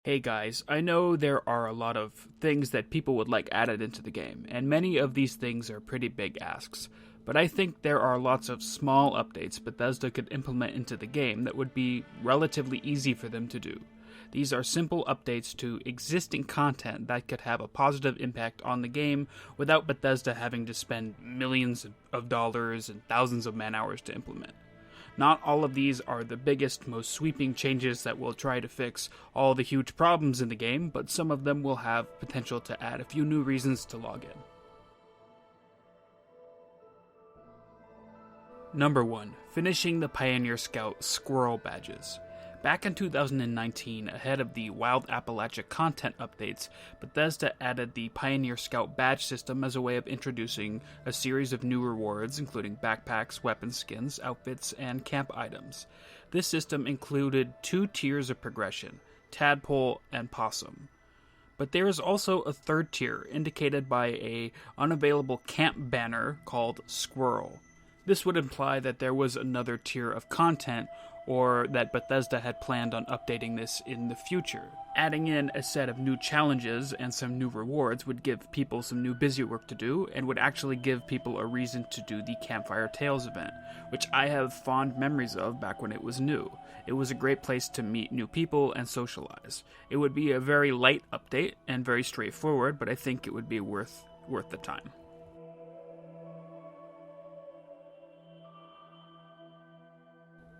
Hey guys, I know there are a lot of things that people would like added into the game, and many of these things are pretty big asks, but I think there are lots of small updates Bethesda could implement into the game that would be relatively easy for them to do. These are simple updates to existing content that could have a positive impact on the game without Bethesda having to spend millions of dollars and thousands of man hours to implement. Not all of these are the biggest, most sweeping changes that will try to fix all the huge problems in the game, but some of them will have potential to add a few new reasons to log in. Number 1. Finishing the Pioneer Scout Squirrel Badges. Back in 2019, ahead of the Wild Appalachia content updates, Bethesda added the Pioneer Scout badge system as a way of introducing a series of new rewards, including backpacks, weapon skins, outfits, and camp items. This system included 2 tiers of progression, Tadpole and Possum. But there is also a third tier, indicated by a unavailable camp banner called Squirrel. This would imply that there was another tier of content, or that Bethesda had planned on updating this in the future. Adding in a set of new challenges and some new rewards would give people some new busy work to do, and would actually give people a reason to do the Campfire Tales event, which I have fond memories of back when it was new. It was a great place to meet new people and socialize. It would be a very light update and very straightforward, but I think it would be worth the time.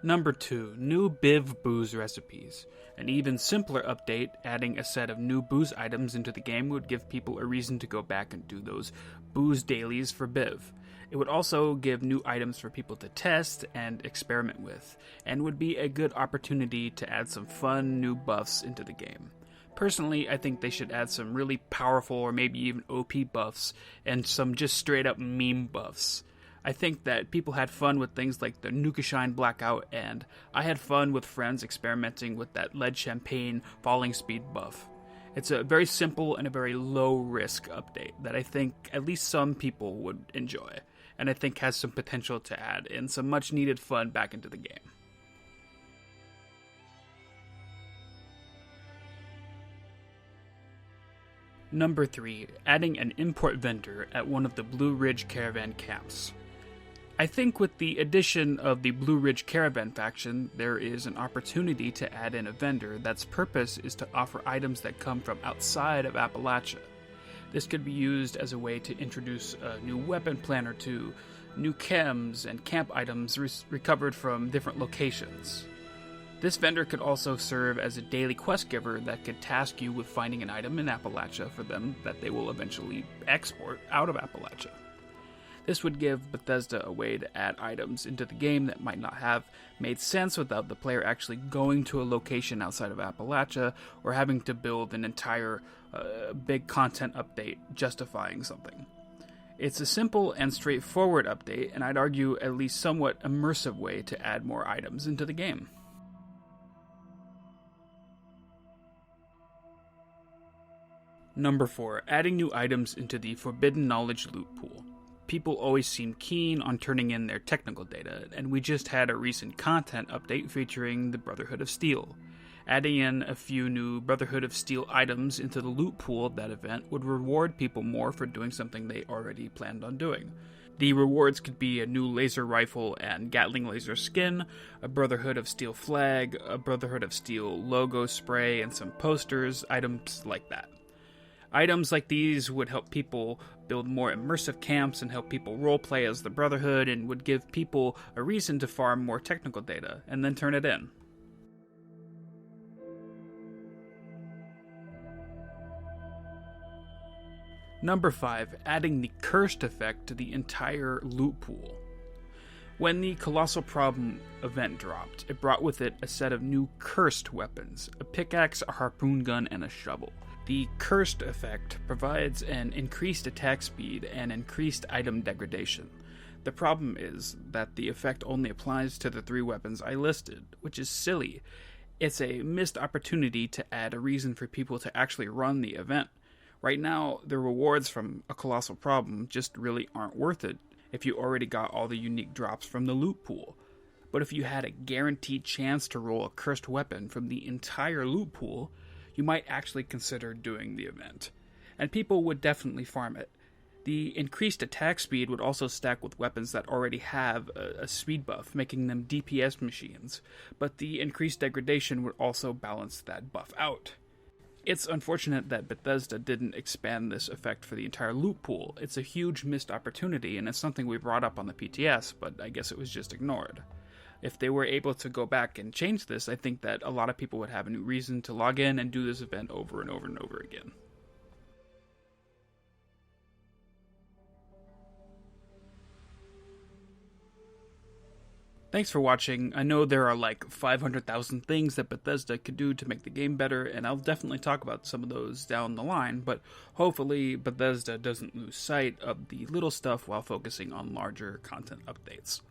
Number 2. New Biv booze recipes. An even simpler update, adding a set of new booze items into the game, would give people a reason to go back and do those booze dailies for Biv. It would also give new items for people to test and experiment with, and would be a good opportunity to add some fun new buffs into the game. Personally, I think they should add some really powerful or maybe even OP buffs, and some just straight up meme buffs. I think that people had fun with things like the Nukashine Blackout, and I had fun with friends experimenting with that lead champagne falling speed buff. It's a very simple and a very low risk update that I think at least some people would enjoy, and I think has some potential to add in some much needed fun back into the game. Number 3. Adding an import vendor at one of the Blue Ridge Caravan camps. I think with the addition of the Blue Ridge Caravan faction, there is an opportunity to add in a vendor that's purpose is to offer items that come from outside of Appalachia. This could be used as a way to introduce a new weapon plan or two, new chems, and camp items recovered from different locations. This vendor could also serve as a daily quest giver that could task you with finding an item in Appalachia for them that they will eventually export out of Appalachia. This would give Bethesda a way to add items into the game that might not have made sense without the player actually going to a location outside of Appalachia or having to build an entire big content update justifying something. It's a simple and straightforward update, and I'd argue at least somewhat immersive way to add more items into the game. Number 4. Adding new items into the Forbidden Knowledge loot pool. People always seem keen on turning in their technical data, and we just had a recent content update featuring the Brotherhood of Steel. Adding in a few new Brotherhood of Steel items into the loot pool of that event would reward people more for doing something they already planned on doing. The rewards could be a new laser rifle and Gatling laser skin, a Brotherhood of Steel flag, a Brotherhood of Steel logo spray, and some posters, items like that. Items like these would help people build more immersive camps and help people roleplay as the Brotherhood, and would give people a reason to farm more technical data and then turn it in. Number 5. Adding the Cursed effect to the entire loot pool. When the Colossal Problem event dropped, it brought with it a set of new cursed weapons, a pickaxe, a harpoon gun, and a shovel. The Cursed effect provides an increased attack speed and increased item degradation. The problem is that the effect only applies to the 3 weapons I listed, which is silly. It's a missed opportunity to add a reason for people to actually run the event. Right now, the rewards from a Colossal Problem just really aren't worth it if you already got all the unique drops from the loot pool. But if you had a guaranteed chance to roll a cursed weapon from the entire loot pool, you might actually consider doing the event. And people would definitely farm it. The increased attack speed would also stack with weapons that already have a speed buff, making them DPS machines, but the increased degradation would also balance that buff out. It's unfortunate that Bethesda didn't expand this effect for the entire loot pool. It's a huge missed opportunity, and it's something we brought up on the PTS, but I guess it was just ignored. If they were able to go back and change this, I think that a lot of people would have a new reason to log in and do this event over and over and over again. Thanks for watching. I know there are like 500,000 things that Bethesda could do to make the game better, and I'll definitely talk about some of those down the line, but hopefully Bethesda doesn't lose sight of the little stuff while focusing on larger content updates.